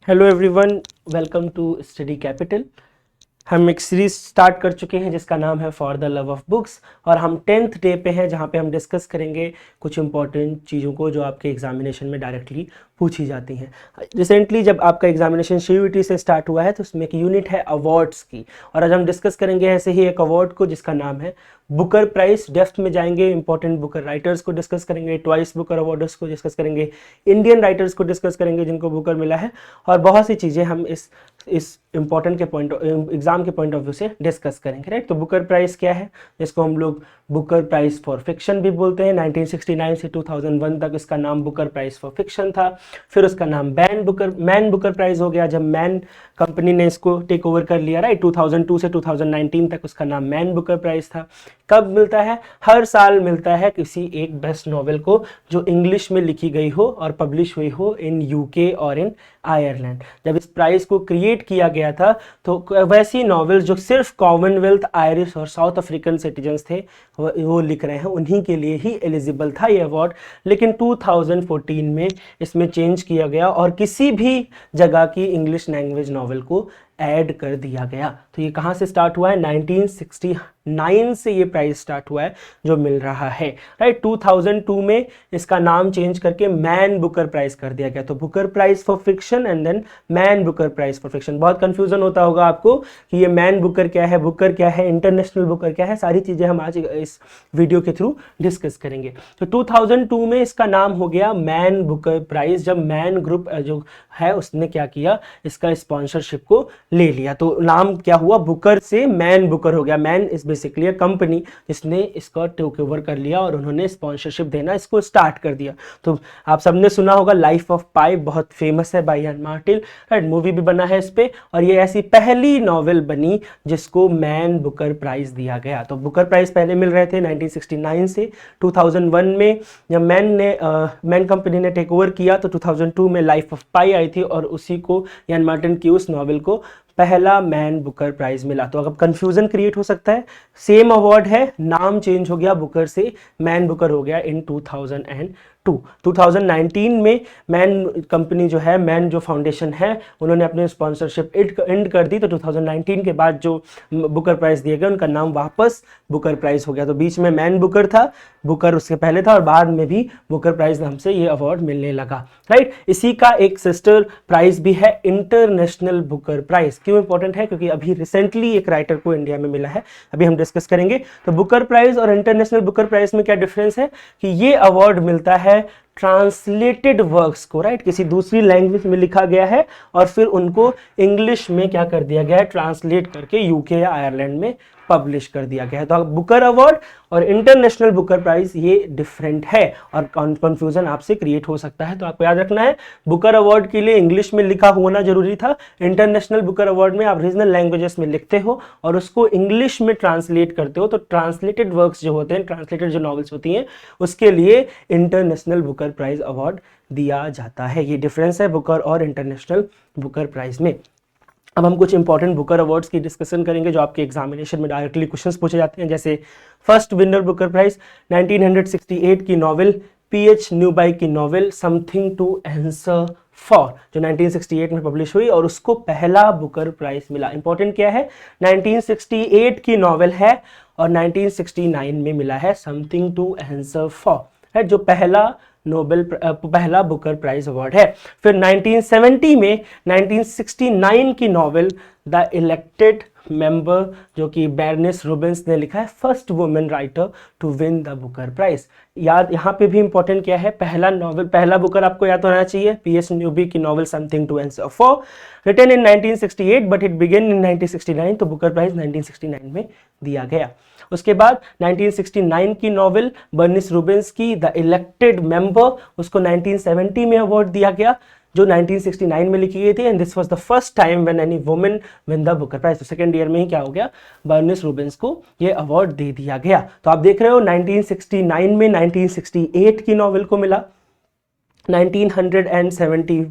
Hello everyone, welcome to study capital. हम एक series start कर चुके हैं जिसका नाम है for the love of books, और हम 10th डे पे हैं जहां पे हम डिस्कस करेंगे कुछ इंपॉर्टेंट चीज़ों को जो आपके एग्जामिनेशन में डायरेक्टली पूछी जाती हैं। रिसेंटली जब आपका एग्जामिनेशन सीयूईटी से स्टार्ट हुआ है तो उसमें एक यूनिट है अवार्ड्स की, और आज हम डिस्कस करेंगे ऐसे ही एक अवार्ड को जिसका नाम है बुकर प्राइज। डेप्थ में जाएंगे, इंपॉर्टेंट बुकर राइटर्स को डिस्कस करेंगे, ट्वाइस बुकर अवार्ड्स को डिस्कस करेंगे, इंडियन राइटर्स को डिस्कस करेंगे जिनको बुकर मिला है, और बहुत सी चीज़ें हम इस इंपॉर्टेंट के पॉइंट एग्जाम के पॉइंट ऑफ व्यू से डिस्कस करेंगे। राइट, तो बुकर प्राइज क्या है, जिसको हम लोग बुकर प्राइज फॉर फिक्शन भी बोलते हैं। 1969 से 2001 तक इसका नाम बुकर प्राइज फॉर फिक्शन था। फिर उसका नाम मैन बुकर प्राइज हो गया जब मैन कंपनी ने इसको टेक ओवर कर लिया। राइट, 2002 से 2019 तक उसका नाम मैन बुकर प्राइज था। कब मिलता है? हर साल मिलता है किसी एक बेस्ट नॉवेल को जो इंग्लिश में लिखी गई हो और पब्लिश हुई हो इन यूके और इन आयरलैंड। जब इस प्राइज को क्रिएट किया गया था तो वैसी नॉवेल्स जो सिर्फ कॉमनवेल्थ, आयरिश और साउथ अफ्रीकन सिटीजन्स थे वो लिख रहे हैं, उन्हीं के लिए ही एलिजिबल था ये अवार्ड। लेकिन 2014 में इसमें चेंज किया गया और किसी भी जगह की इंग्लिश लैंग्वेज नॉवेल को ऐड कर दिया गया। तो ये कहाँ से स्टार्ट हुआ है? 1969 से ये प्राइज स्टार्ट हुआ है जो मिल रहा है। राइट, 2002 में इसका नाम चेंज करके मैन बुकर प्राइज कर दिया गया। तो Booker prize for fiction and then Man Booker prize for fiction. बहुत कंफ्यूजन होता होगा आपको कि ये मैन बुकर क्या है, बुकर क्या है, इंटरनेशनल बुकर क्या है। सारी चीज़ें हम आज इस वीडियो के थ्रू डिस्कस करेंगे। तो 2002 में इसका नाम हो गया मैन बुकर प्राइज जब मैन ग्रुप जो है उसने क्या किया, इसका स्पॉन्सरशिप को ले लिया। तो नाम क्या हुआ, बुकर से मैन बुकर हो गया। Man is basically a company जिसने इसका टेक ओवर कर लिया और उन्होंने स्पॉन्सरशिप देना इसको स्टार्ट कर दिया। तो आप सबने सुना होगा लाइफ ऑफ पाई, बहुत फेमस है बाय इयान मार्टिल। राइट, मूवी भी बना है इस पे, और ये ऐसी पहली नॉवेल बनी जिसको मैन बुकर प्राइज दिया गया। तो बुकर प्राइज पहले मिल रहे थे 1969 से। 2001 में जब मैन कंपनी ने टेक ओवर किया तो 2002 में लाइफ ऑफ पाई आई थी, और उसी को इयान मार्टिन की उस नॉवेल को पहला मैन बुकर प्राइज मिला। तो अगर कंफ्यूजन क्रिएट हो सकता है, सेम अवार्ड है, नाम चेंज हो गया, बुकर से मैन बुकर हो गया इन 2002। 2019 में मैन कंपनी जो है, मैन जो फाउंडेशन है, उन्होंने अपनी स्पॉन्सरशिप एंड कर दी। तो 2019 के बाद जो बुकर प्राइज दिए गए उनका नाम वापस बुकर प्राइज हो गया। तो बीच में मैन बुकर था, बुकर उसके पहले था, और बाद में भी बुकर प्राइज नाम से ये अवार्ड मिलने लगा। राइट, इसी का एक सिस्टर प्राइज भी है इंटरनेशनल बुकर प्राइज। क्यों इंपॉर्टेंट है? क्योंकि अभी रिसेंटली एक राइटर को इंडिया में मिला है, अभी हम डिस्कस करेंगे। तो बुकर प्राइज और इंटरनेशनल बुकर प्राइज में क्या डिफरेंस है कि ये अवार्ड मिलता है ट्रांसलेटेड वर्क्स को। राइट, किसी दूसरी लैंग्वेज में लिखा गया है और फिर उनको इंग्लिश में क्या कर दिया गया है, ट्रांसलेट करके यूके या आयरलैंड में पब्लिश कर दिया गया है। तो बुकर अवार्ड और इंटरनेशनल बुकर प्राइज ये डिफरेंट है, और कंफ्यूजन आपसे क्रिएट हो सकता है। तो आपको याद रखना है, बुकर अवार्ड के लिए इंग्लिश में लिखा होना जरूरी था। इंटरनेशनल बुकर अवार्ड में आप रीजनल लैंग्वेजेस में लिखते हो और उसको इंग्लिश में ट्रांसलेट करते हो। तो ट्रांसलेटेड वर्क्स जो होते हैं, ट्रांसलेटेड जो नॉवेल्स होती हैं, उसके लिए इंटरनेशनल बुकर प्राइज अवार्ड दिया जाता है। ये डिफरेंस है बुकर और इंटरनेशनल बुकर प्राइज में। अब हम कुछ इंपॉर्टेंट बुकर अवार्ड्स की डिस्कशन करेंगे जो आपके एग्जामिनेशन में डायरेक्टली क्वेश्चंस पूछे जाते हैं। जैसे फर्स्ट विनर बुकर प्राइज 1968 की नॉवेल पीएच न्यूबाई की novel something to answer for, जो 1968 में पब्लिश हुई और उसको पहला बुकर प्राइज मिला। इंपॉर्टेंट क्या है, 1968 की नॉवेल है और 1969 में मिला है समथिंग टू आंसर फॉर, है जो पहला बुकर प्राइज अवार्ड है। फिर 1970 में 1969 की नॉवेल द इलेक्टेड मेंबर, जो कि बैरनेस रूबिन्स ने लिखा है, first women writer to win the Booker prize. याद यहाँ पे भी इंपॉर्टेंट क्या है, पहला बुकर आपको याद होना चाहिए, पीएस न्यूबी की novel something to answer for, written in 1968 but it begin in 1969। तो बुकर प्राइज 1969 में दिया गया। उसके बाद 1969 की नॉवेल बर्निस रूबिन्स की द इलेक्टेड मेंबर, उसको 1970 में अवार्ड दिया गया जो 1969 में लिखी गई थी, and this was the first time when any woman win the Booker prize. तो सेकंड ईयर में ही क्या हो गया, बर्निस रूबिन्स को ये अवार्ड दे दिया गया। तो आप देख रहे हो 1969 में 1968 की नॉवेल को मिला, 1970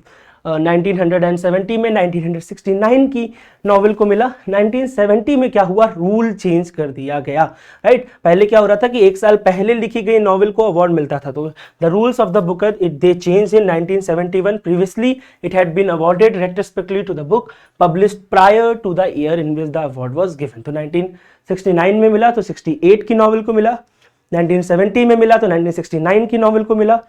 1970 में 1969 की नॉवेल को मिला। 1970 में क्या हुआ, रूल चेंज कर दिया गया, राइट। पहले क्या हो रहा था कि एक साल पहले लिखी गई नॉवेल को अवार्ड मिलता था, तो the rules of the Booker it they change in 1971। Previously it had been awarded retrospectively to the book published prior to the year in which the award was given. तो 1969 में मिला तो 68 की novel को मिला, 1970 में मिला तो 1969 की नॉवेल को मिला,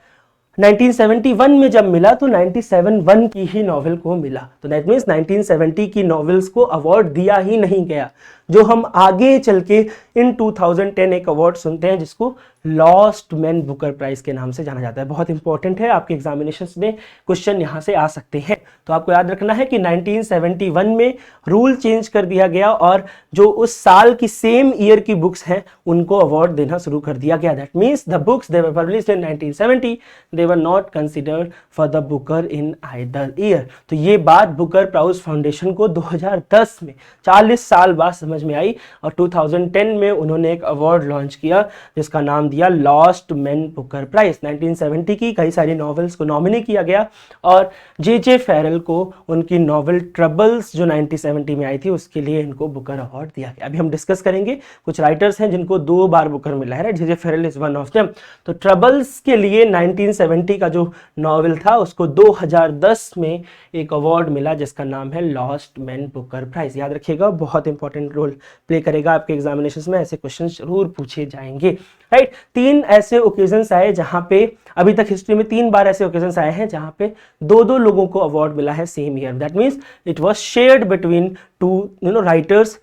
1971 में जब मिला तो 1971 की ही नॉवेल को मिला। तो दैट मीन्स 1970 की नॉवेल्स को अवार्ड दिया ही नहीं गया। जो हम आगे चल के इन 2010 एक अवार्ड सुनते हैं जिसको लॉस्ट मैन बुकर प्राइज के नाम से जाना जाता है। बहुत इंपॉर्टेंट है, आपके एग्जामिनेशंस में क्वेश्चन यहां से आ सकते हैं। तो आपको याद रखना है कि 1971 में रूल चेंज कर दिया गया और जो उस साल की सेम ईयर की बुक्स हैं उनको अवार्ड देना शुरू कर दिया गया। That means the books they were published in 1970 they were not considered for the Booker in either year. तो ये बात बुकर प्राइज फाउंडेशन को 2010 में 40 साल बाद समझ में आई और 2010 में उन्होंने एक अवार्ड लॉन्च किया जिसका नाम दिया लॉस्ट मैन बुकर प्राइज। 1970 की कई सारी नॉवेल्स को नॉमिनेट किया गया और जे फेरल को उनकी नॉवेल ट्रबल्स जो 1970 में आई थी उसके लिए इनको बुकर अवार्ड दिया गया। अभी हम डिस्कस करेंगे कुछ राइटर्स हैं जिनको 2 बार बुकर मिला है, J Farrell is one of them. तो ट्रबल्स के लिए 1970 का जो नॉवेल था उसको 2010 में एक अवार्ड मिला जिसका नाम है लॉस्ट मैन बुकर प्राइज। याद रखिएगा, बहुत इंपॉर्टेंट रोल प्ले करेगा आपके एग्जामिनेशन में, ऐसे क्वेश्चन जरूर पूछे जाएंगे, राइट। 3 ऐसे ओकेजन्स आए जहां पे अभी तक हिस्ट्री में 3 बार ऐसे ओकेजन्स आए हैं जहां पे 2-2 लोगों को अवार्ड मिला है same year. That means it was shared between 2 writers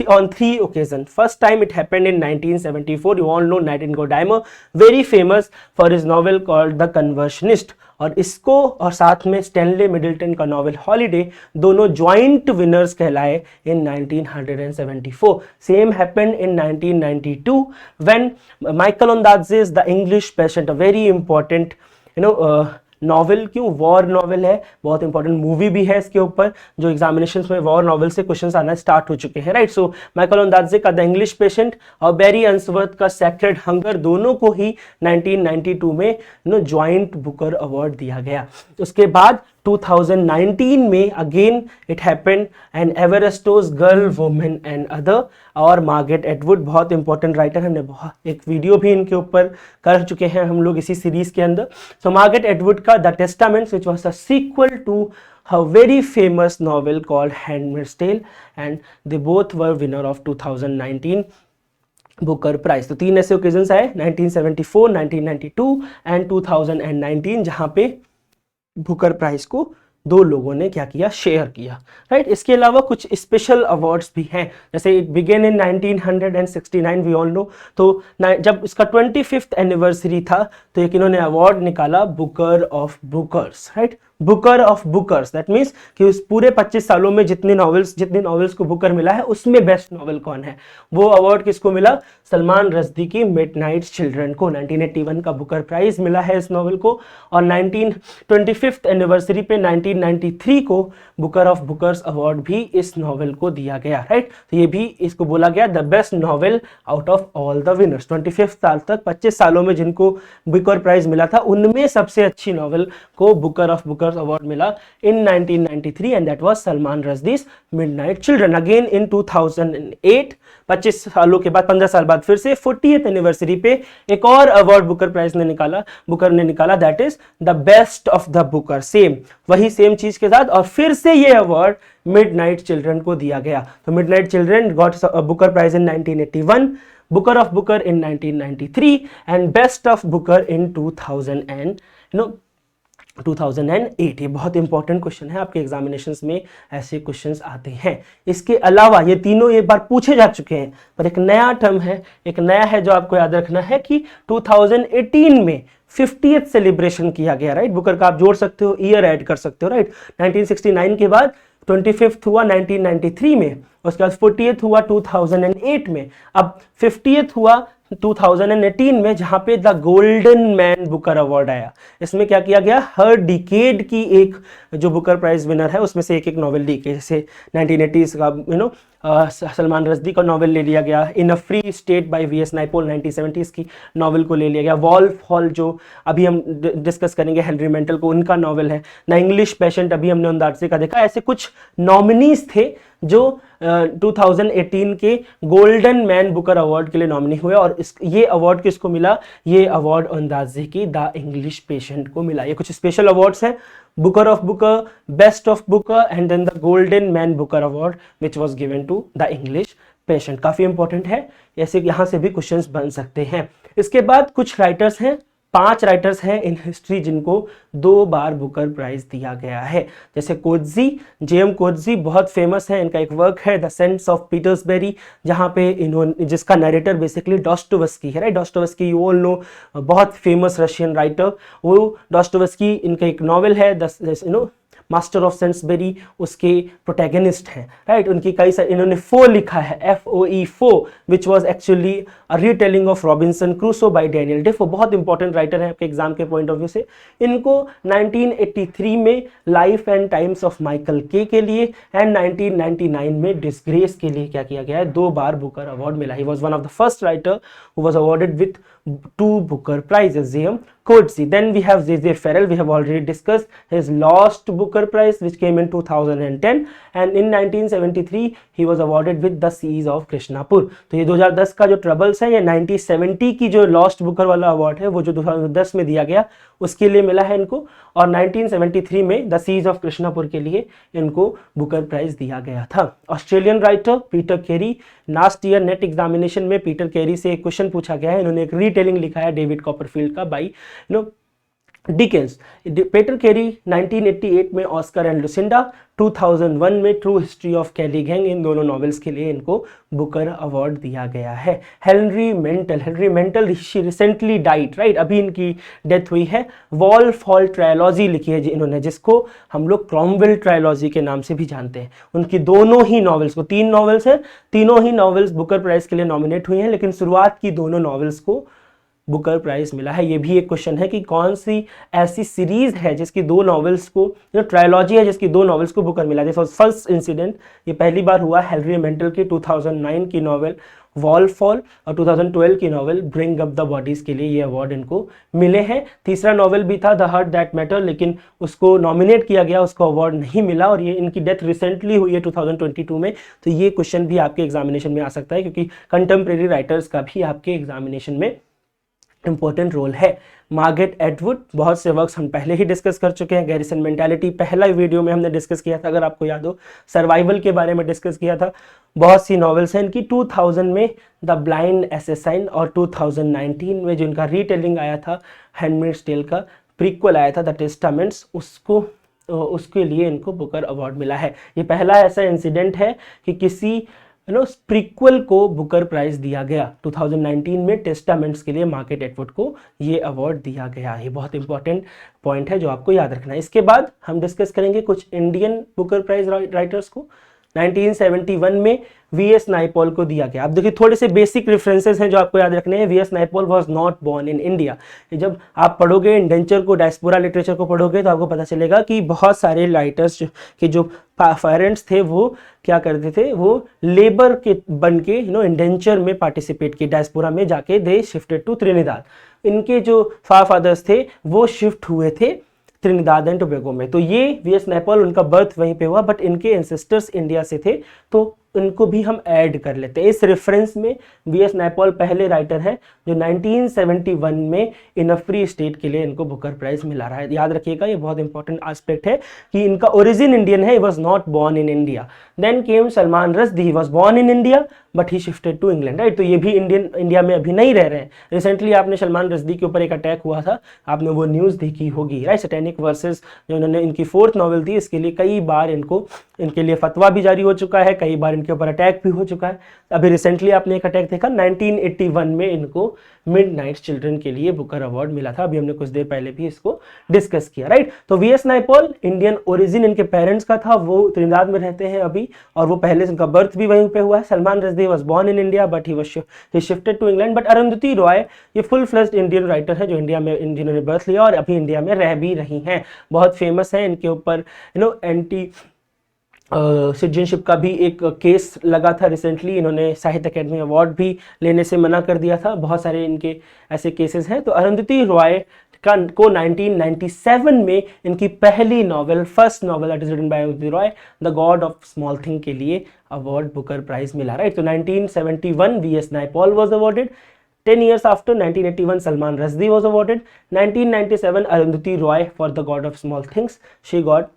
on 3 occasions. First time it happened in 1974. You all know Nightingale, very famous for his novel called The Conversionist. और इसको और साथ में स्टैनले मिडल्टन का novel holiday दोनों joint winners कहलाए इन 1974. Same happened in 1992 when Michael Ondaatze's The English Patient, a very important novel, क्यों war novel है, बहुत इंपॉर्टेंट मूवी भी है इसके ऊपर, जो एग्जामिनेशंस में वॉर नॉवेल से क्वेश्चंस आना स्टार्ट हो चुके हैं, राइट। सो माइकल ओंदात्जे का द इंग्लिश पेशेंट और बैरी अंसवर्थ का सेक्रेड हंगर दोनों को ही 1992 में ज्वाइंट बुकर अवार्ड दिया गया। उसके बाद 2019 में again it happened and Evaristo's girl women and other और मार्गरेट एटवुड, बहुत इंपॉर्टेंट राइटर, हमने बहुत एक वीडियो भी इनके ऊपर कर चुके हैं हम लोग इसी सीरीज के अंदर। सो मार्गरेट एटवुड का the Testaments which was a sequel to her very famous novel called Handmaid's Tale and they both were winner of 2019 Booker prize. तो 3 ऐसे ओकेजन्स आए 1974, 1992 एंड 2019 जहां पे बुकर प्राइज को 2 लोगों ने क्या किया, शेयर किया, राइट। इसके अलावा कुछ स्पेशल अवार्ड्स भी हैं, जैसे it began in 1969 we all know. तो जब इसका 25th एनिवर्सरी था तो एक इन्होंने अवार्ड निकाला Booker of Booker's, right, Booker of Booker's. That means कि उस पूरे 25 सालों में जितने नॉवेल्स को बुकर मिला है उसमें बेस्ट नॉवेल कौन है। वो अवार्ड किसको मिला, सलमान रश्दी की मिडनाइट चिल्ड्रन को। 1981 का बुकर प्राइज मिला है इस नॉवेल को और 25th एनिवर्सरी पे 1993 को बुकर ऑफ बुकर्स अवार्ड भी इस नॉवेल को दिया गया, राइट। तो ये भी इसको बोला गया the best novel out of all the winners. 25 साल तक 25 सालों में जिनको बुकर प्राइज मिला था उनमें सबसे अच्छी नॉवेल को बुकर ऑफ बुकर्स अवार्ड मिला in 1993 and that was Salman Rushdie's midnight children. Again in 2008 25 सालों के बाद 15 साल बाद फिर से 40th एनिवर्सरी पे एक और अवार्ड बुकर ने निकाला that is the best of the Booker. Same वही सेम चीज के साथ और फिर से ये अवार्ड मिडनाइट चिल्ड्रन को दिया गया। तो midnight children got Booker prize in 1981, Booker of Booker in 1993 and best of Booker in 2008। ये बहुत इंपॉर्टेंट क्वेश्चन है, आपके एग्जामिनेशंस में ऐसे क्वेश्चंस आते हैं। इसके अलावा ये तीनों एक बार पूछे जा चुके हैं पर एक नया टर्म है, एक नया है जो आपको याद रखना है कि 2018 में 50th सेलिब्रेशन किया गया, राइट। बुकर का आप जोड़ सकते हो, ईयर ऐड कर सकते हो, राइट। 1969 के बाद 25th हुआ 1993 में, उसके बाद 40th हुआ 2008 में, अब 50th हुआ 2018 में जहां पे the golden Man Booker award आया। इसमें क्या किया गया, हर डिकेड की एक जो बुकर प्राइज विनर है उसमें से एक नॉवेल दी गई, जैसे 1980s का सलमान रश्दी का नॉवल ले लिया गया। In a free state by V S Naipaul 1970s की नॉवल को ले लिया गया। वॉल्फ हॉल जो अभी हम डिस्कस करेंगे हेनरी मेंटल को, उनका नॉवल है। द इंग्लिश पेशेंट अभी हमने अंदाजे का देखा। ऐसे कुछ नॉमिनीज थे जो 2018 के गोल्डन मैन बुकर अवार्ड के लिए नॉमिनी हुए, और ये अवार्ड किसको मिला? ये अवार्ड अंदाजे की द इंग्लिश पेशेंट को मिला। ये कुछ स्पेशल अवार्ड्स हैं, Booker of Booker, best of Booker and then the golden Man Booker award which was given to the English patient. काफी इंपॉर्टेंट है, ऐसे यहां से भी क्वेश्चंस बन सकते हैं। इसके बाद कुछ राइटर्स हैं, 5 राइटर्स हैं इन हिस्ट्री जिनको 2 बार बुकर प्राइज दिया गया है। जैसे कोत्जी, जेएम कोत्जी बहुत फेमस है, इनका एक वर्क है द सेंट्स ऑफ पीटर्सबरी, जहां पे इन्होंने, जिसका नरेटर बेसिकली डॉस्टोवस्की है, राइट? डॉस्टोवस्की यू ऑल नो, बहुत फेमस रशियन राइटर। वो डॉस्टोवस्की, इनका एक नॉवल है द मास्टर ऑफ सेंसबेरी, उसके प्रोटैगनिस्ट हैं, राइट? उनकी कई सारी, इन्होंने फो लिखा है, FOE, Foe, which was actually a retelling of Robinson Crusoe by Daniel Defoe. बहुत इंपॉर्टेंट राइटर है आपके एग्जाम के पॉइंट ऑफ व्यू से। इनको 1983 में life and times of Michael के लिए एंड 1999 में डिसग्रेस के लिए क्या किया गया है? 2 बार बुकर अवार्ड मिला। He was one of the first writer who was awarded with 2 Booker prizes, J.M. Coetzee. Then we have J.J. Farrell. We have already discussed his lost Booker Prize, which came in 2010, and in 1973 he was awarded with The Seas of Krishnapur. तो ये 2010 का जो troubles है, ये 1970 की जो lost Booker वाला award है, वो जो 2010 में दिया गया उसके लिए मिला है इनको, और 1973 में द सीज ऑफ कृष्णापुर के लिए इनको बुकर प्राइज दिया गया था। ऑस्ट्रेलियन राइटर पीटर केरी, लास्ट ईयर नेट एग्जामिनेशन में पीटर केरी से एक क्वेश्चन पूछा गया है, इन्होंने एक रीटेलिंग लिखा है डेविड कॉपरफील्ड का बाई डिकेंस। पीटर केरी 1988 में ऑस्कर एंड लुसिंडा, 2001 में true history of Kelly gang, इन दोनों नॉवेल्स के लिए इनको बुकर अवार्ड दिया गया है। Henry mental recently died, right? अभी इनकी डेथ हुई है। वॉल्फ हॉल ट्रायलॉजी लिखी है इन्होंने, जिसको हम लोग क्रॉमवेल ट्रायलॉजी के नाम से भी जानते हैं। उनकी दोनों ही नॉवेल्स को, 3 नॉवेल्स हैं, तीनों ही नॉवेल्स बुकर प्राइज के लिए नॉमिनेट हुई हैं, लेकिन शुरुआत की दोनों नॉवेल्स को बुकर प्राइज मिला है। ये भी एक क्वेश्चन है कि कौन सी ऐसी सीरीज है जिसकी 2 नॉवेल्स को, जो ट्रायलॉजी है जिसकी 2 नॉवेल्स को बुकर मिला। दिस वाज फर्स्ट इंसिडेंट, ये पहली बार हुआ हेनरी मेंटल की 2009 की नॉवेल वॉल्फ हॉल और 2012 की novel bring up the bodies के लिए ये अवार्ड इनको मिले हैं। तीसरा नॉवेल भी था द हार्ट दैट मैटर, लेकिन उसको नॉमिनेट किया गया, उसको अवार्ड नहीं मिला, और ये इनकी डेथ रिसेंटली हुई है 2022 में। तो ये क्वेश्चन भी आपके एग्जामिनेशन में आ सकता है, क्योंकि कंटेम्प्रेरी राइटर्स का भी आपके एग्जामिनेशन में इंपॉर्टेंट रोल है। मार्गरेट एटवुड, बहुत से वर्क्स हम पहले ही डिस्कस कर चुके हैं। गैरिसन मेंटालिटी पहला वीडियो में हमने डिस्कस किया था, अगर आपको याद हो। सर्वाइवल के बारे में डिस्कस किया था। बहुत सी नॉवेल्स हैं इनकी। 2000 में द ब्लाइंड असैसिन, और 2019 में जिनका रीटेलिंग आया था हैंडमेड्स टेल का प्रीक्वल आया था द टेस्टामेंट्स, उसके लिए इनको बुकर अवार्ड मिला है। ये पहला ऐसा इंसिडेंट है कि किसी प्रीक्वल को बुकर प्राइज दिया गया। 2019 में टेस्टामेंट्स के लिए मार्गरेट एटवुड को ये अवार्ड दिया गया। ये बहुत इंपॉर्टेंट पॉइंट है जो आपको याद रखना है। इसके बाद हम डिस्कस करेंगे कुछ इंडियन बुकर प्राइज राइटर्स को। 1971 में वीएस नाइपॉल को दिया गया। अब देखिए थोड़े से बेसिक रेफरेंसेस हैं जो आपको याद रखने हैं। V S Naipaul was not born in India. जब आप पढ़ोगे इंडेंचर को, डायस्पोरा लिटरेचर को पढ़ोगे, तो आपको पता चलेगा कि बहुत सारे राइटर्स के जो पेरेंट्स थे वो क्या करते थे, वो लेबर के बन के इंडेंचर में पार्टिसिपेट किए, डायस्पोरा में जाके दे शिफ्टेड टू त्रिनिदाद। इनके जो फादर्स थे वो शिफ्ट हुए थे त्रिनिदाद एंड टोबैगो में। तो ये वीएस नाइपॉल, उनका बर्थ वहीं पे हुआ, बट इनके एंसेस्टर्स इंडिया से थे, तो इनको भी हम ऐड कर लेते हैं। इस रेफरेंस में वीएस नाइपॉल पहले राइटर हैं जो 1971 में इन अ फ्री स्टेट के लिए इनको बुकर प्राइज मिला रहा है। याद रखिएगा, ये बहुत इंपॉर्टेंट एस्पेक्ट है कि इनका ओरिजिन इंडियन है। He was not born in India. Then came Salman Rushdie, he was born in India but he shifted to England, right? तो ये भी इंडिया में अभी नहीं रह रहे हैं। रिसेंटली आपने सलमान रश्दी के ऊपर एक अटैक हुआ था, आपने वो न्यूज़ देखी होगी, राइट? सैटेनिक वर्सेस जो इन्होंने, इनकी 4th नॉवेल थी, इसके लिए कई बार इनके लिए फतवा भी जारी हो चुका है, कई बार इनके ऊपर अटैक भी हो चुका है। अभी रिसेंटली आपने एक अटैक देखा, 1981 में इनको मिडनाइट चिल्ड्रन के लिए बुकर अवार्ड मिला था। अभी हमने कुछ देर पहले भी इसको डिस्कस किया, राइट? तो वीएस नाइपॉल, इंडियन ओरिजिन इनके पेरेंट्स का था, वो त्रिनिदाद में रहते हैं अभी, और वो पहले से उनका बर्थ भी वहीं पे हुआ है। Salman Rushdie was born in India but he shifted to England. But Arundhati Roy ये फुल फ्लेज्ड इंडियन राइटर है जो इंडिया में, जिन्होंने बर्थ लिया और अभी इंडिया में रह भी रही हैं, बहुत फेमस है। इनके ऊपर सिटीजनशिप का भी एक केस लगा था रिसेंटली, इन्होंने साहित्य अकेडमी अवार्ड भी लेने से मना कर दिया था, बहुत सारे इनके ऐसे केसेस हैं। तो अरुंधति रॉय को 1997 में इनकी पहली novel, first novel that is written by Arundhati Roy, the God of small thing के लिए अवार्ड, बुकर प्राइज मिला, राइट। तो 1971 V S. Naipaul was awarded, 10 years after 1981 Salman Rushdie was awarded, 1997 Arundhati Roy for The God of Small Things, she got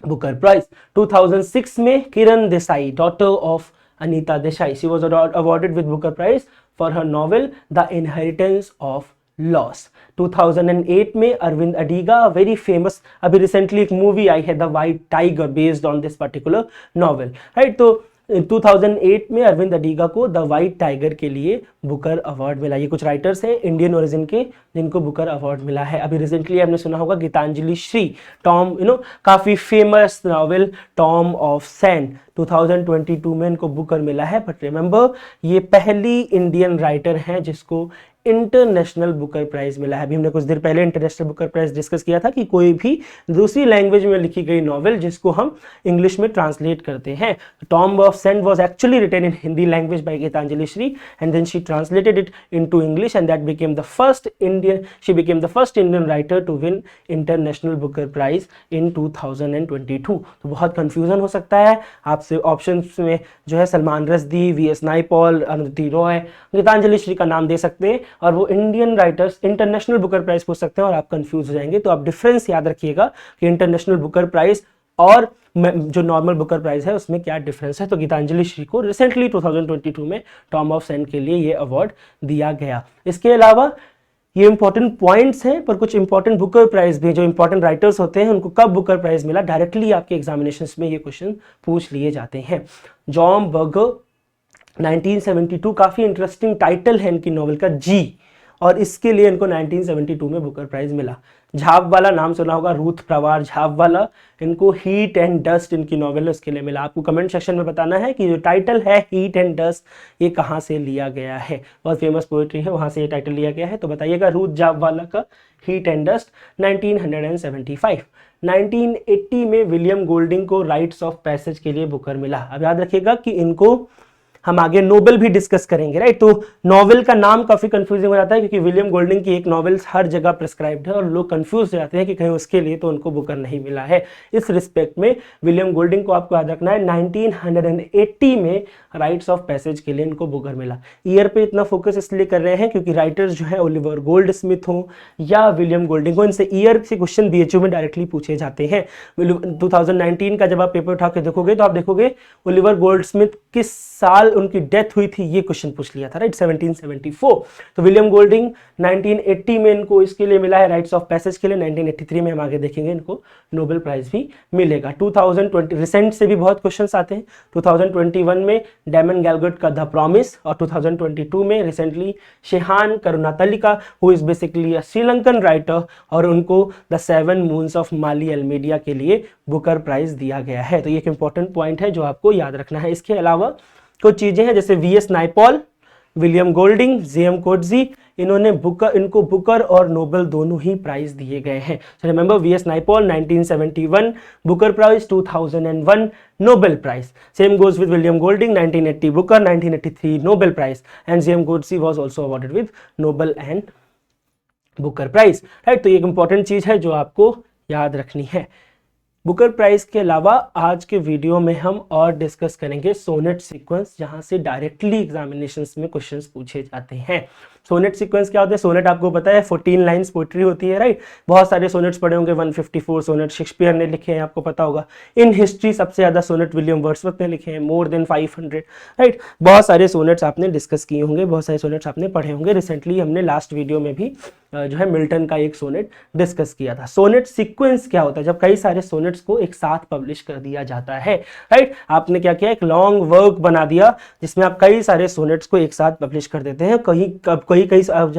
Booker Prize। 2006 में Kiran Desai, daughter of Anita Desai, she was awarded with Booker Prize for her novel The Inheritance of Loss। 2008 में Arvind अडीगा, very famous, अभी recently एक movie आई है the white tiger based on this particular novel, right. तो 2008 में अरविंद अडीगा को the white tiger के लिए Booker award मिला। ये कुछ राइटर्स हैं इंडियन ओरिजिन के जिनको बुकर अवार्ड मिला है। अभी रिसेंटली आपने सुना होगा गीतांजलि श्री, टॉम, काफी famous novel Tom of sand, 2022 में इनको बुकर मिला है। बट रिमेंबर, ये पहली इंडियन राइटर हैं जिसको इंटरनेशनल बुकर प्राइज मिला है। अभी हमने कुछ देर पहले इंटरनेशनल बुकर प्राइज डिस्कस किया था कि कोई भी दूसरी लैंग्वेज में लिखी गई नॉवेल जिसको हम इंग्लिश में ट्रांसलेट करते हैं। Tomb of Sand was actually written in Hindi language by Geetanjali Shree and then she translated it into English and that became the first Indian writer to win International Booker prize in 2022। तो बहुत confusion हो सकता है आपसे, options में जो है Salman Rushdie, V S. Naipaul, Arundhati Roy, Geetanjali Shree का नाम दे सकते हैं और वो Indian writers International Booker prize पूछ सकते हैं और आप कंफ्यूज हो जाएंगे। तो आप डिफरेंस याद रखिएगा कि इंटरनेशनल बुकर प्राइज और जो नॉर्मल बुकर प्राइज है उसमें क्या डिफरेंस है। तो गीतांजलि श्री को रिसेंटली 2022 में टॉम ऑफ सैंड के लिए ये अवार्ड दिया गया। इसके अलावा ये इंपॉर्टेंट पॉइंट्स हैं, पर कुछ इंपॉर्टेंट बुकर प्राइज भी, जो इंपॉर्टेंट राइटर्स होते हैं उनको कब बुकर प्राइज मिला, डायरेक्टली आपके एग्जामिनेशंस में ये क्वेश्चन पूछ लिए जाते हैं। जॉन बर्गर 1972, काफी इंटरेस्टिंग टाइटल है इनकी नॉवेल का, जी, और इसके लिए इनको 1972 में बुकर प्राइज मिला। झाबवाला नाम सुना होगा, रूथ प्रवार झाबवाला, इनको हीट एंड डस्ट इनकी नॉवेल है उसके लिए मिला। आपको कमेंट सेक्शन में बताना है कि जो टाइटल है हीट एंड डस्ट ये कहाँ से लिया गया है, बहुत फेमस पोएट्री है वहां से ये टाइटल लिया गया है। तो बताइएगा रूथ झाबवाला का हीट एंड डस्ट 1975। 1980 में विलियम गोल्डिंग को राइट्स ऑफ पैसेज के लिए बुकर मिला। अब याद रखिएगा कि इनको हम आगे नोबेल भी डिस्कस करेंगे, राइट। तो नॉवेल का नाम काफी कंफ्यूजिंग हो जाता है क्योंकि विलियम गोल्डिंग की एक नॉवेल हर जगह प्रिस्क्राइब्ड है और लोग कंफ्यूज हो जाते हैं कि कहीं उसके लिए तो उनको बुकर नहीं मिला है। इस रिस्पेक्ट में विलियम गोल्डिंग को आपको याद रखना है 1980 में राइट्स ऑफ पैसेज के लिए इनको बुकर मिला। ईयर पे इतना फोकस इसलिए कर रहे हैं क्योंकि राइटर्स जो है ओलिवर गोल्ड स्मिथ हो या विलियम गोल्डिंग हो, इनसे ईयर से क्वेश्चन बीएचयू में डायरेक्टली पूछे जाते हैं। 2019 का जब आप पेपर उठा के देखोगे तो आप देखोगे ओलिवर गोल्ड स्मिथ किस साल उनकी डेथ हुई थी ये क्वेश्चन पूछ लिया था, राइट, 1774। तो विलियम गोल्डिंग 1980 में इनको इसके लिए मिला है राइट्स ऑफ पैसेज के लिए। 1983 में हम आगे देखेंगे इनको नोबेल प्राइज भी मिलेगा। 2020 रिसेंट से भी बहुत क्वेश्चंस आते हैं। 2021 में डैमन गैलगट का द प्रॉमिस और 2022 में recently Shehan Karunatilaka who is basically a Sri Lankan writer और उनको the 7 moons of Maali Almeida के लिए बुकर प्राइज दिया गया है। तो ये एक इंपॉर्टेंट पॉइंट है जो आपको याद रखना है। इसके अलावा कुछ चीजें हैं जैसे V S. Naipaul, William Golding, J M. Coetzee, इनको बुकर और नोबेल दोनों ही प्राइज दिए गए हैं। So remember V S. Naipaul 1971 Booker prize, 2001 Nobel prize. Same goes with William Golding 1980 Booker, 1983 Nobel prize and J M. Coetzee was also awarded with Nobel and Booker prize, right. तो ये एक इंपॉर्टेंट चीज है जो आपको याद रखनी है। बुकर प्राइज के अलावा आज के वीडियो में हम और डिस्कस करेंगे सोनेट सीक्वेंस, जहां से डायरेक्टली एग्जामिनेशंस में क्वेश्चंस पूछे जाते हैं। सोनेट सीक्वेंस क्या होता है? सोनेट आपको पता है 14 लाइन्स पोइट्री होती है, राइट। बहुत सारे सोनेट्स पढ़े होंगे, 154 सोनेट शेक्सपियर ने लिखे हैं, आपको पता होगा। इन हिस्ट्री सबसे ज्यादा सोनेट विलियम वर्ड्सवर्थ ने लिखे हैं, मोर देन 500, राइट। बहुत सारे सोनेट्स आपने डिस्कस किए होंगे, बहुत सारे सोनेट्स आपने पढ़े होंगे। रिसेंटली हमने लास्ट वीडियो में भी जो है मिल्टन का एक सोनेट डिस्कस किया था। सोनेट सीक्वेंस क्या होता है? जब कई सारे सोनेट्स को एक साथ पब्लिश कर दिया जाता है, राइट। आपने क्या किया, एक लॉन्ग वर्क बना दिया जिसमें आप कई सारे सोनेट्स को एक साथ पब्लिश कर देते हैं। कहीं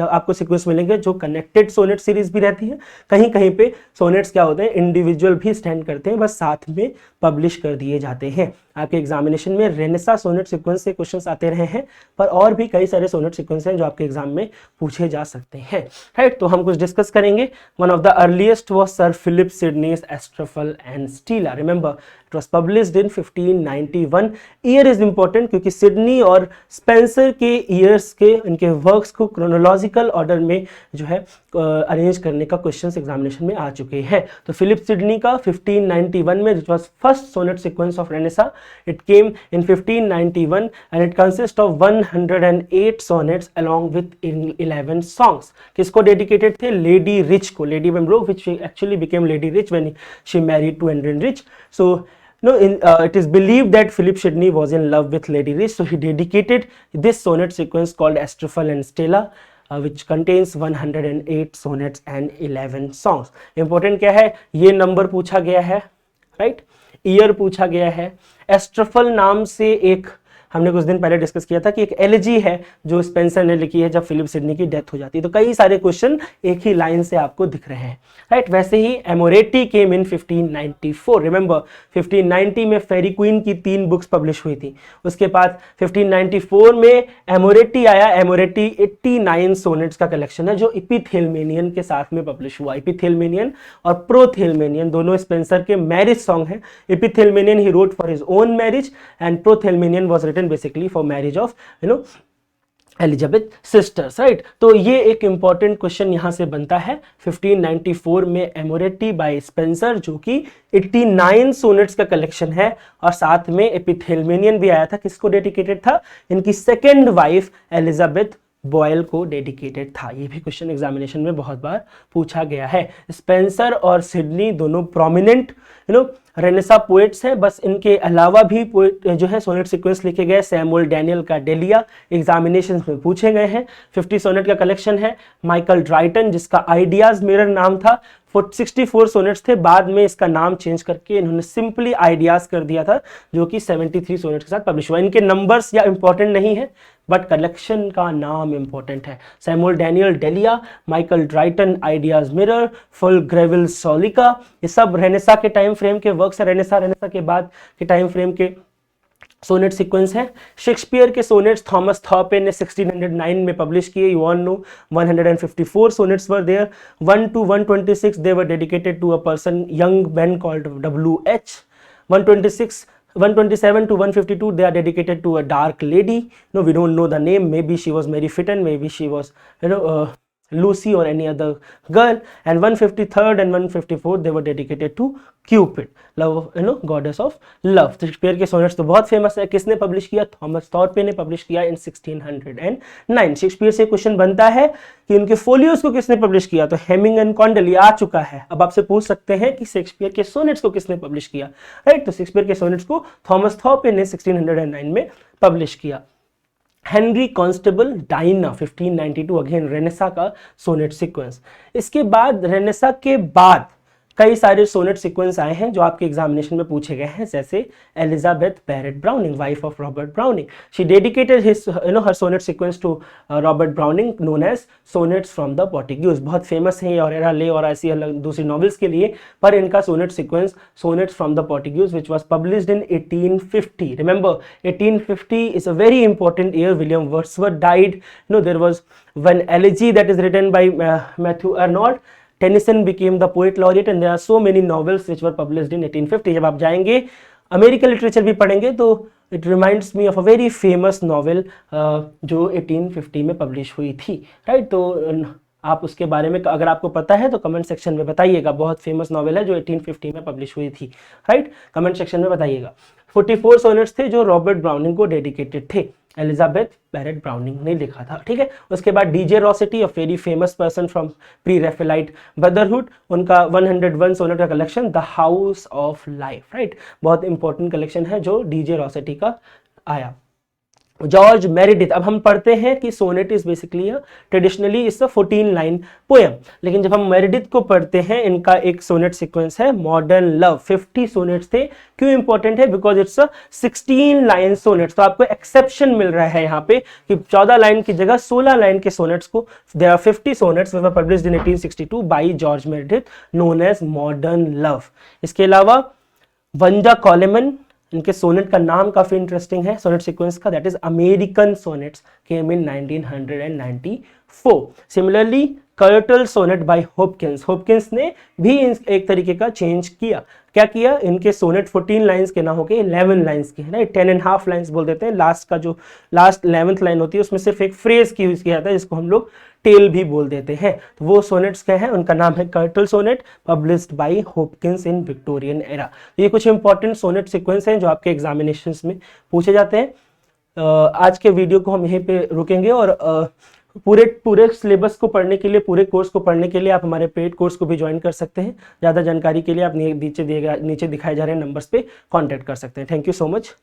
आपको सीक्वेंस मिलेंगे जो कनेक्टेड सोनेट सीरीज भी रहती है, कहीं कहीं पे सोनेट्स क्या होते हैं इंडिविजुअल भी स्टैंड करते हैं, बस साथ में पब्लिश कर दिए जाते हैं। आपके एग्जामिनेशन में रेनेसा सोनेट सीक्वेंस से क्वेश्चंस आते रहे हैं, पर और भी कई सारे सोनेट सीक्वेंस हैं जो आपके एग्जाम में पूछे जा सकते हैं, राइट। राइट। तो हम कुछ डिस्कस करेंगे। One of the earliest was sir Philip Sidney's Astrophel and Stella. Remember it was published in 1591। Year is important क्योंकि सिडनी और स्पेंसर के ईयर्स के इनके वर्क्स को क्रोनोलॉजिकल ऑर्डर में जो है अरेंज करने का क्वेश्चंस एग्जामिनेशन में आ चुके हैं। तो फिलिप सिडनी का 1591 में it was first sonnet sequence of Renaissance. It came in 1591 and it consist of 108 sonnets along with 11 songs. किसको डेडिकेटेड थे? लेडी रिच को। Lady Wembro which actually became Lady Rich when she married to Henry Rich. So it is believed that Philip Sidney was in love with Lady Rich, so he dedicated this sonnet sequence called Astrophel and Stella, which contains 108 sonnets and 11 songs. Important क्या है? ये number पूछा गया है, right? Year पूछा गया है। एस्ट्रोफल नाम से एक हमने कुछ दिन पहले डिस्कस किया था कि एक एलिजी है जो स्पेंसर ने लिखी है जब फिलिप सिडनी की डेथ हो जाती है। तो कई सारे क्वेश्चन एक ही लाइन से आपको दिख रहे हैं, राइट। वैसे ही एमोरेटी केम इन 1594। रिमेंबर 1590 में फेरी क्वीन की 3 बुक्स पब्लिश हुई थी। उसके बाद 1594 में एमोरेटी आया। एमोरेटी 89 सोनेट्स का कलेक्शन है जो इपिथेलमेनियन के साथ में पब्लिश हुआ। इपिथेलमेनियन और प्रोथेलमेनियन दोनों स्पेंसर के मैरिज सॉन्ग हैं। Epithalamion he wrote for his own marriage and Prothalamion was written basically for marriage of Elizabeth sisters, right. तो ये एक इंपॉर्टेंट क्वेश्चन यहां से बनता है। 1594 में एमोरेटी बाय स्पेंसर जो कि 89 सोनेट्स का कलेक्शन है और साथ में एपिथेलमेनियन भी आया था। किसको डेडिकेटेड था? इनकी सेकेंड वाइफ एलिजाबेथ बॉयल को डेडिकेटेड था। ये भी क्वेश्चन एग्जामिनेशन में बहुत बार पूछा गया है। स्पेंसर और सिडनी दोनों प्रोमिनेंट रेनेसा पोएट्स हैं। बस इनके अलावा भी पोएट जो है सोनेट सीक्वेंस लिखे गए। सैमुअल डैनियल का डेलिया एग्जामिनेशन में पूछे गए हैं। 50 सोनेट का कलेक्शन है। माइकल ड्राइटन जिसका आइडियाज मिरर नाम था, 64 सोनेट्स थे। बाद में इसका नाम चेंज करके इन्होंने सिंपली आइडियाज कर दिया था जो कि 73 सोनेट्स के साथ पब्लिश हुआ। इनके नंबर्स या इंपॉर्टेंट नहीं है बट कलेक्शन का नाम इंपॉर्टेंट है। Samuel Daniel Delia, Michael Drayton Idea's Mirror, Fulke Greville Caelica, ये सब रेनेसा के टाइम फ्रेम के वर्क्स है। रेनेसा के बाद के टाइम फ्रेम के सोनेट सीक्वेंस है। शेक्सपियर के सोनेट्स थॉमस थॉर्पे ने 1609 में पब्लिश किए। You all know 154 sonnets were there. 1 to 126 they were dedicated to a person, young man called W.H. 127 to 152 they are dedicated to a dark lady. No, we don't know the name. Maybe she was Mary Fitton, maybe she was Lucy or any other girl. And 153rd and 154 they were dedicated to Cupid, love, goddess of love. Shakespeare के sonnets तो बहुत famous है। किसने publish किया? Thomas Thorpe ने publish किया इन 1609। Shakespeare से question बनता है कि उनके फोलियोस को किसने पब्लिश किया? तो हेमिंग एंड कॉन्डल आ चुका है। अब आपसे पूछ सकते हैं कि शेक्सपियर के सोनेट्स को किसने पब्लिश किया, राइट। तो शेक्सपियर के सोनेट्स को थॉमस थॉर्पे ने 1609 में पब्लिश किया। हेनरी कॉन्स्टेबल डाइना 1592, अगेन रेनेसा का सोनेट सीक्वेंस। इसके बाद रेनेसा के बाद कई सारे सोनेट सीक्वेंस आए हैं जो आपके एग्जामिनेशन में पूछे गए हैं, जैसे Elizabeth Barrett Browning, wife of Robert Browning. She dedicated his her sonnet sequence to Robert Browning known as sonnets from the Portuguese. बहुत फेमस है ये और एरा ले और ऐसी अलग दूसरी नॉवेल्स के लिए, पर इनका sonnet sequence sonnets from the Portuguese which was published in 1850। Remember 1850 is a very important year. William Wordsworth died. There was one elegy that is written by Matthew Arnold. Tennyson became the poet laureate and there are so many novels which were published in 1850. जब आप जाएंगे American literature भी पढ़ेंगे तो it reminds me of a very famous novel जो 1850 में publish हुई थी, राइट। तो आप उसके बारे में अगर आपको पता है तो कमेंट सेक्शन में बताइएगा। बहुत फेमस नॉवेल है जो 1850 में पब्लिश हुई थी, राइट। कमेंट सेक्शन में बताइएगा। 44 सोनेट्स थे जो रॉबर्ट ब्राउनिंग को डेडिकेटेड थे। एलिजाबेथ बैरेट ब्राउनिंग ने लिखा था, ठीक है। उसके बाद DG Rossetti, a very famous person from pre Raphaelite brotherhood, उनका 101 सोनेट का collection the house of life, right. बहुत इंपॉर्टेंट कलेक्शन है जो डीजे रॉसेटी का आया। जॉर्ज मेरिडिथ, अब हम पढ़ते हैं कि sonnet is basically traditionally it's a 14 line poem, लेकिन जब हम मेरिडिथ को पढ़ते हैं इनका एक सोनेट सीक्वेंस है मॉडर्न लव। 50 सोनेट्स थे। क्यों इंपॉर्टेंट है? Because it's a 16 line sonnets. तो आपको एक्सेप्शन मिल रहा है यहाँ पे कि 14 लाइन की जगह 16 लाइन के सोनेट्स को, there are 50 sonnets were published in 1862 by George Meredith known as modern love. इसके अलावा वंजा कॉलेमन, इनके सोनेट का नाम काफी इंटरेस्टिंग है सोनेट सीक्वेंस का, that is American sonnets, came in 1994। Similarly curtal sonnet by Hopkins, Hopkins ने भी एक तरीके का चेंज किया। क्या किया, इनके सोनेट 14 लाइंस के ना होके 11 लाइंस के, है ना, 10.5 लाइंस बोल देते हैं। लास्ट का जो लास्ट 11th लाइन होती है उसमें सिर्फ एक फ्रेज की यूज किया जाता है जिसको हम लोग टेल भी बोल देते हैं। तो वो सोनेट्स क्या है, उनका नाम है curtal sonnet, published by Hopkins in Victorian era. ये कुछ इंपॉर्टेंट सोनेट सीक्वेंस हैं जो आपके एग्जामिनेशंस में पूछे जाते हैं। आज के वीडियो को हम यहीं पे रुकेंगे और पूरे पूरे सिलेबस को पढ़ने के लिए, पूरे कोर्स को पढ़ने के लिए आप हमारे पेड कोर्स को भी ज्वाइन कर सकते हैं। ज़्यादा जानकारी के लिए आप नीचे दिखाए जा रहे हैं नंबर्स पे कांटेक्ट कर सकते हैं। Thank you so much.